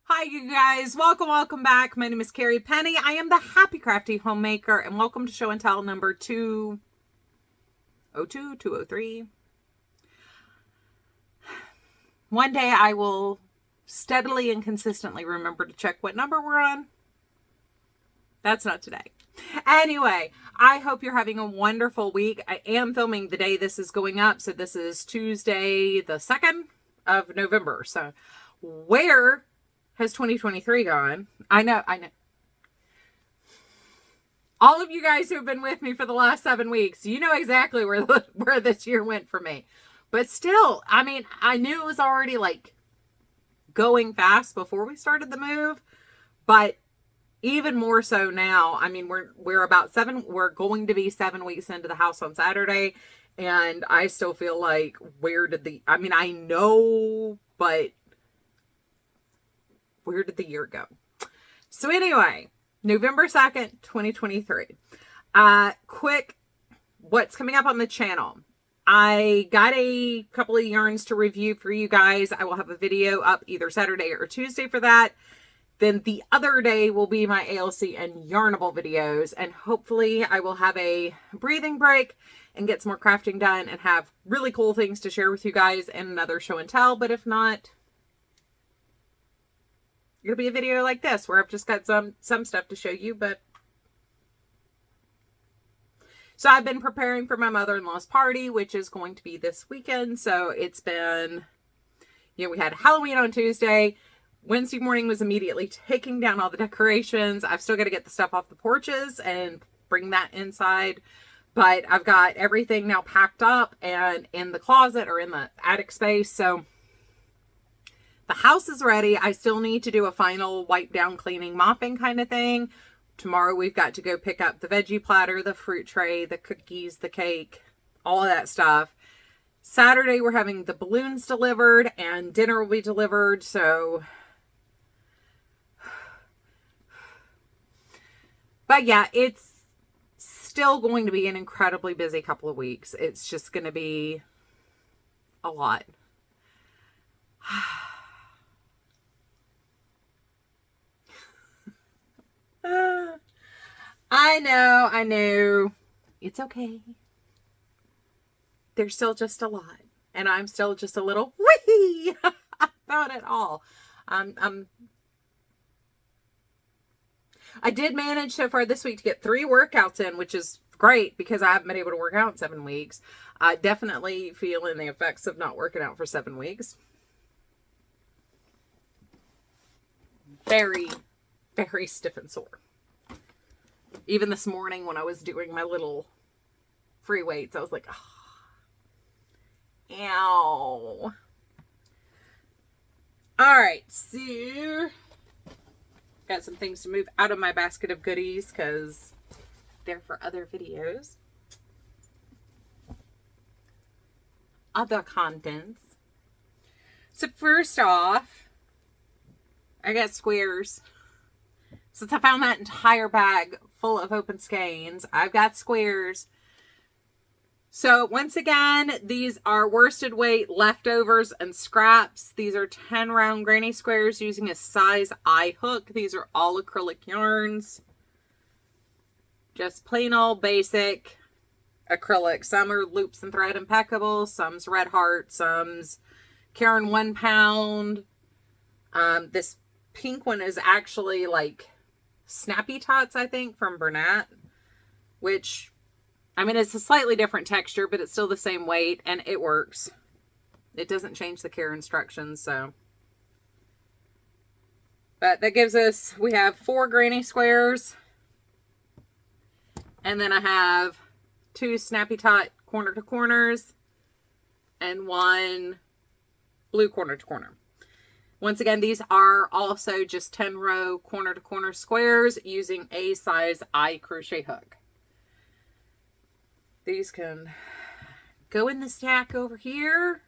Hi you guys, welcome back. My name is Carrie Penny. I am the Happy Crafty Homemaker and welcome to show and tell number 202, 203. One day I will steadily and consistently remember to check what number we're on. That's not today. Anyway, I hope you're having a wonderful week. I am filming the day this is going up, so this is Tuesday the 2nd of November. So where has 2023 gone? I know. All of you guys who have been with me for the last 7 weeks, you know exactly where this year went for me. But still, I mean, I knew it was already like going fast before we started the move, but even more so now. I mean, we're going to be 7 weeks into the house on Saturday, and I still feel like I know, but where did the year go? So anyway, November 2nd, 2023. Quick, what's coming up on the channel? I got a couple of yarns to review for you guys. I will have a video up either Saturday or Tuesday for that. Then the other day will be my ALC and Yarnable videos. And hopefully I will have a breathing break and get some more crafting done and have really cool things to share with you guys in another show and tell. But if not, it'll be a video like this where I've just got some stuff to show you. But so I've been preparing for my mother-in-law's party, which is going to be this weekend. So it's been, we had Halloween on Tuesday. Wednesday morning was immediately taking down all the decorations. I've still got to get the stuff off the porches and bring that inside. But I've got everything now packed up and in the closet or in the attic space. So the house is ready. I still need to do a final wipe down, cleaning, mopping kind of thing. Tomorrow we've got to go pick up the veggie platter, the fruit tray, the cookies, the cake, all of that stuff. Saturday we're having the balloons delivered and dinner will be delivered. So, but yeah, it's still going to be an incredibly busy couple of weeks. It's just going to be a lot. I know. It's okay. There's still just a lot. And I'm still just a little wee about it all. I did manage so far this week to get 3 workouts in, which is great because I haven't been able to work out in 7 weeks. Definitely feeling the effects of not working out for 7 weeks. Very, very stiff and sore. Even this morning when I was doing my little free weights, I was like, oh, ow. All right, so got some things to move out of my basket of goodies because they're for other videos. Other contents. So first off, I got squares. Since I found that entire bag full of open skeins, I've got squares. So once again, these are worsted weight leftovers and scraps. These are 10 round granny squares using a size I hook. These are all acrylic yarns. Just plain old basic acrylic. Some are loops and thread impeccable. Some's Red Heart. Some's Karen 1 pound. This pink one is actually like Snappy Tots, I think, from Bernat, which, I mean, it's a slightly different texture, but it's still the same weight, and it works. It doesn't change the care instructions, so. But that gives us, we have 4 granny squares, and then I have 2 Snappy Tot corner to corners, and 1 blue corner to corner. Once again, these are also just 10 row corner to corner squares using a size I crochet hook. These can go in the stack over here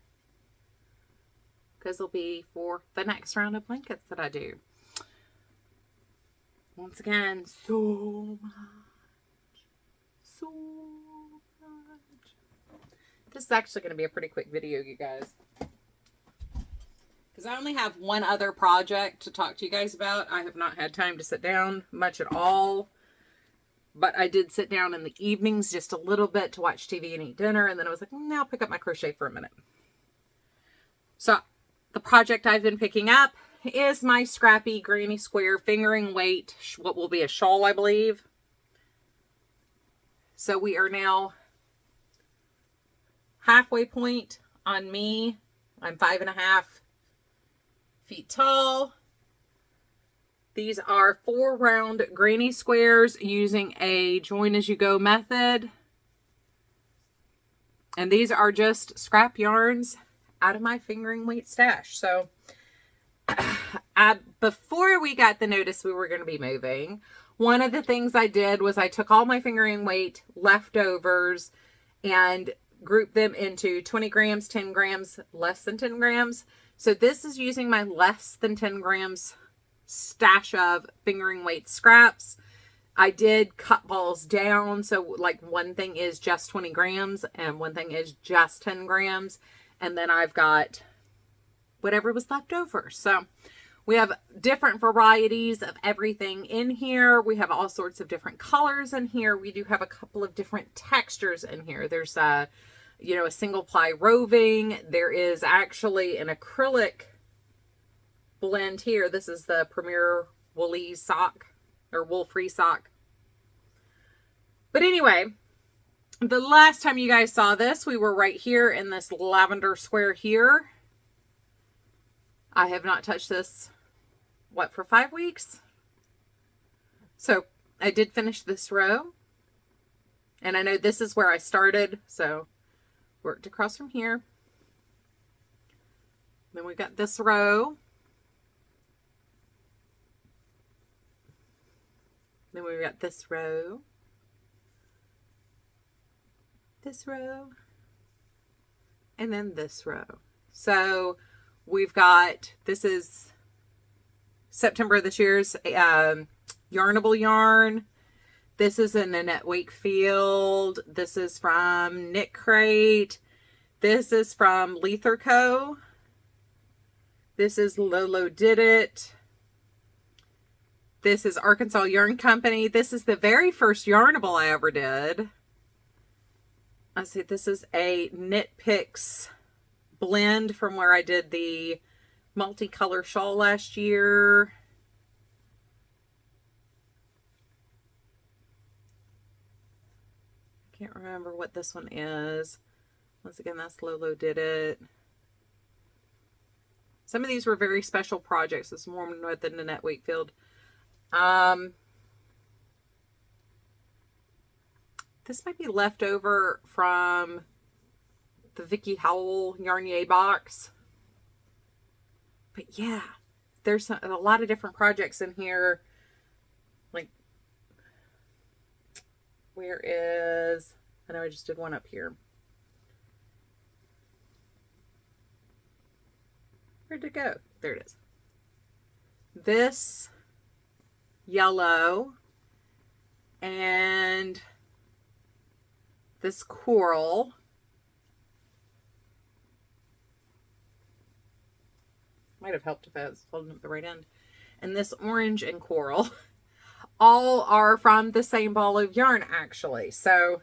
because they'll be for the next round of blankets that I do. Once again, so much. This is actually going to be a pretty quick video, you guys. because I only have one other project to talk to you guys about. I have not had time to sit down much at all. But I did sit down in the evenings just a little bit to watch TV and eat dinner. And then I was like, now I'll pick up my crochet for a minute. So the project I've been picking up is my scrappy granny square fingering weight, what will be a shawl, I believe. So we are now halfway point on me. I'm 5.5 feet tall. These are 4 round granny squares using a join as you go method. And these are just scrap yarns out of my fingering weight stash. So before we got the notice we were going to be moving, one of the things I did was I took all my fingering weight leftovers and grouped them into 20 grams, 10 grams, less than 10 grams. So this is using my less than 10 grams stash of fingering weight scraps. I did cut balls down. So like one thing is just 20 grams and one thing is just 10 grams. And then I've got whatever was left over. So we have different varieties of everything in here. We have all sorts of different colors in here. We do have a couple of different textures in here. There's a single ply roving. There is actually an acrylic blend here. This is the Premier Woolly sock or wool free sock. But anyway, the last time you guys saw this, we were right here in this lavender square here. I have not touched this, for 5 weeks? So I did finish this row. And I know this is where I started. So worked across from here. Then we got this row. Then we've got this row, and then this row. So we've got, this is September of this year's Yarnable yarn. This is in Annette Wakefield. This is from Knit Crate. This is from Lether Co. This is Lolo Did It. This is Arkansas Yarn Company. This is the very first Yarnable I ever did. I see this is a Knit Picks blend from where I did the multicolor shawl last year. I can't remember what this one is. Once again, that's Lolo Did It. Some of these were very special projects. This is more than Annette Wakefield. This might be leftover from the Vicky Howell Yarnier box. But yeah, there's a lot of different projects in here. Like, where is, I know I just did one up here. Where'd it go? There it is. This yellow and this coral. Might have helped if I was holding up the right end. And this orange and coral. All are from the same ball of yarn, actually. So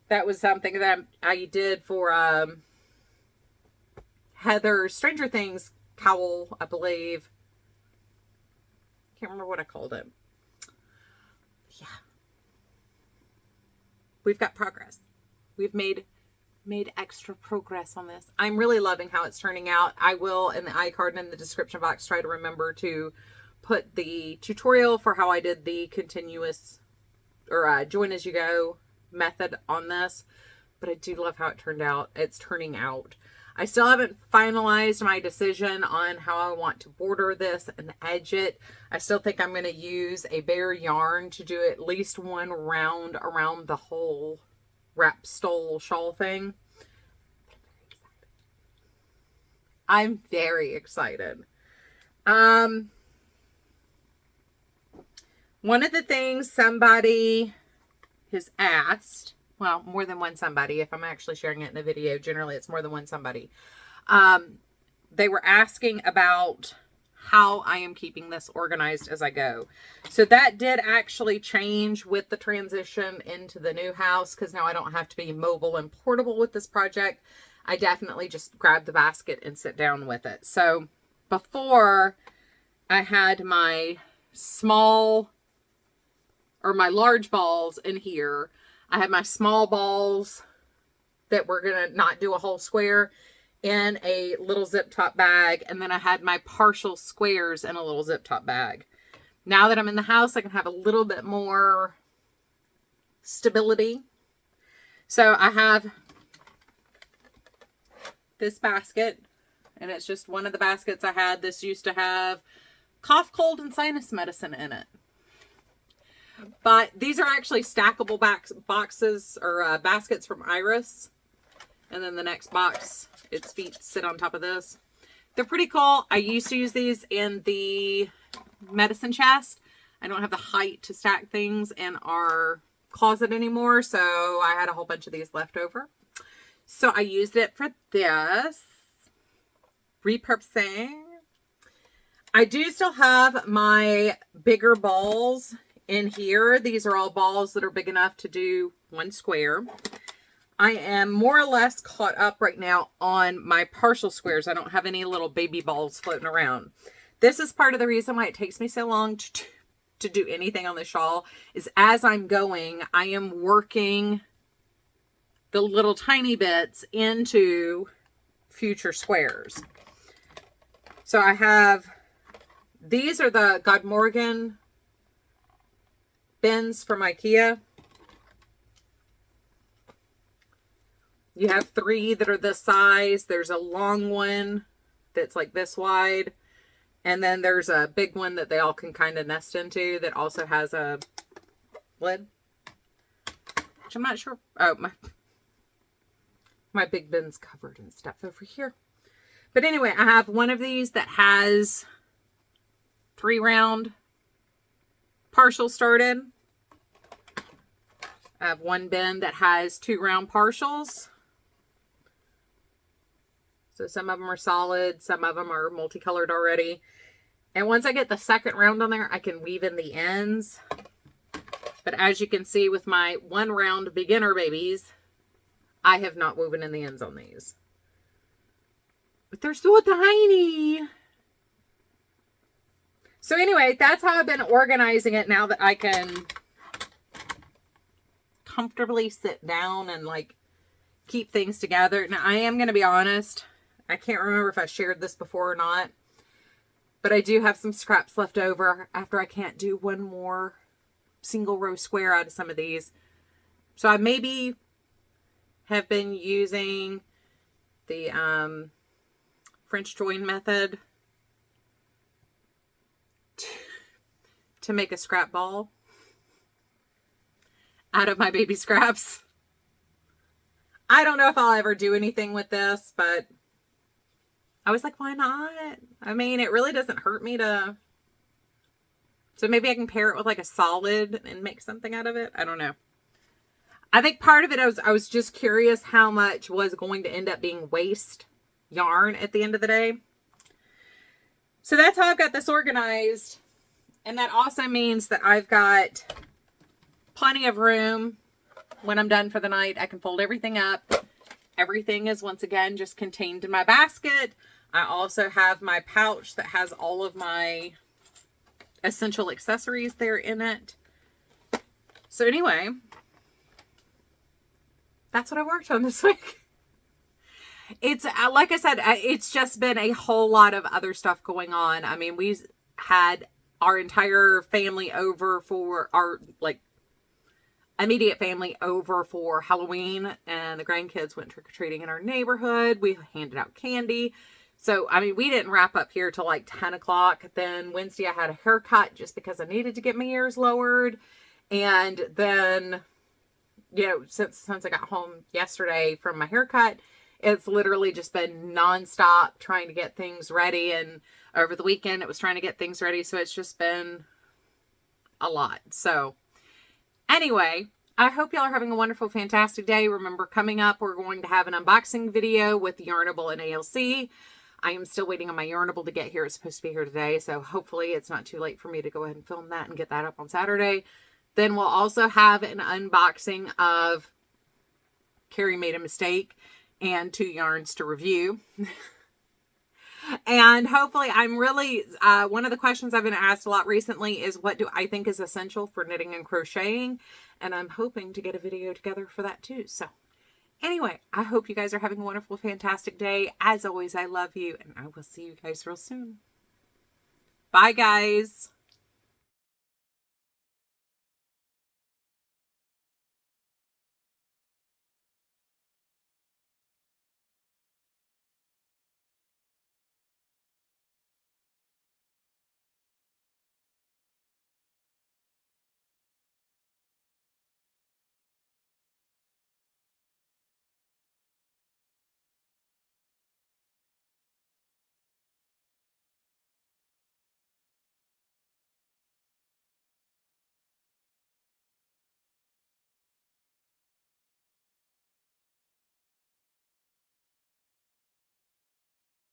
that was something that I did for Heather's Stranger Things cowl, I believe. Can't remember what I called it. Yeah. We've got progress. We've made extra progress on this. I'm really loving how it's turning out. I will, in the iCard and in the description box, try to remember to put the tutorial for how I did the continuous or join as you go method on this. But I do love how it turned out. It's turning out. I still haven't finalized my decision on how I want to border this and edge it. I still think I'm going to use a bare yarn to do at least one round around the whole wrap stole shawl thing. I'm very excited. One of the things somebody has asked, well, more than one somebody, if I'm actually sharing it in a video, generally it's more than one somebody, they were asking about how I am keeping this organized as I go. So that did actually change with the transition into the new house, because now I don't have to be mobile and portable with this project. I definitely just grab the basket and sit down with it. So before, I had my small or my large balls in here. I had my small balls that we're going to not do a whole square in a little zip top bag. And then I had my partial squares in a little zip top bag. Now that I'm in the house, I can have a little bit more stability. So I have this basket, and it's just one of the baskets I had. This used to have cough, cold, and sinus medicine in it. But these are actually stackable boxes or baskets from Iris. And then the next box, its feet sit on top of this. They're pretty cool. I used to use these in the medicine chest. I don't have the height to stack things in our closet anymore, so I had a whole bunch of these left over. So I used it for this. Repurposing. I do still have my bigger balls in here. These are all balls that are big enough to do one square. I am more or less caught up right now on my partial squares. I don't have any little baby balls floating around. This is part of the reason why it takes me so long to do anything on the shawl, is as I'm going, I am working the little tiny bits into future squares. So I have, these are the Godmorgan bins from IKEA. You have 3 that are this size. There's a long one that's like this wide. And then there's a big one that they all can kind of nest into that also has a lid. Which I'm not sure. Oh, my big bin's covered in stuff over here. But anyway, I have one of these that has 3 round partials started. I have one bin that has 2 round partials. So some of them are solid, some of them are multicolored already. And once I get the second round on there, I can weave in the ends. But as you can see with my 1 round beginner babies, I have not woven in the ends on these. But they're so tiny. So anyway, that's how I've been organizing it now that I can comfortably sit down and like keep things together. Now I am going to be honest. I can't remember if I shared this before or not, but I do have some scraps left over after I can't do one more single row square out of some of these. So I maybe have been using the French join method to make a scrap ball out of my baby scraps. I don't know if I'll ever do anything with this, but I was like, why not? I mean, it really doesn't hurt me to... So maybe I can pair it with like a solid and make something out of it. I don't know. I think part of it, I was just curious how much was going to end up being waste yarn at the end of the day. So that's how I've got this organized. And that also means that I've got plenty of room when I'm done for the night. I can fold everything up. Everything is once again just contained in my basket. I also have my pouch that has all of my essential accessories there in it. So anyway, that's what I worked on this week. It's, like I said, it's just been a whole lot of other stuff going on. I mean, we had our entire family over for our, like, immediate family over for Halloween, and the grandkids went trick-or-treating in our neighborhood. We handed out candy. So, I mean, we didn't wrap up here till like 10 o'clock. Then Wednesday I had a haircut just because I needed to get my ears lowered. And then, you know, since I got home yesterday from my haircut, it's literally just been nonstop trying to get things ready. And over the weekend, it was trying to get things ready. So it's just been a lot. So anyway, I hope y'all are having a wonderful, fantastic day. Remember, coming up, we're going to have an unboxing video with Yarnable and ALC. I am still waiting on my Yarnable to get here. It's supposed to be here today, so hopefully it's not too late for me to go ahead and film that and get that up on Saturday. Then we'll also have an unboxing of Carrie Made a Mistake and 2 yarns to review. And hopefully I'm really, one of the questions I've been asked a lot recently is what do I think is essential for knitting and crocheting? And I'm hoping to get a video together for that too. So anyway, I hope you guys are having a wonderful, fantastic day. As always, I love you, and I will see you guys real soon. Bye, guys.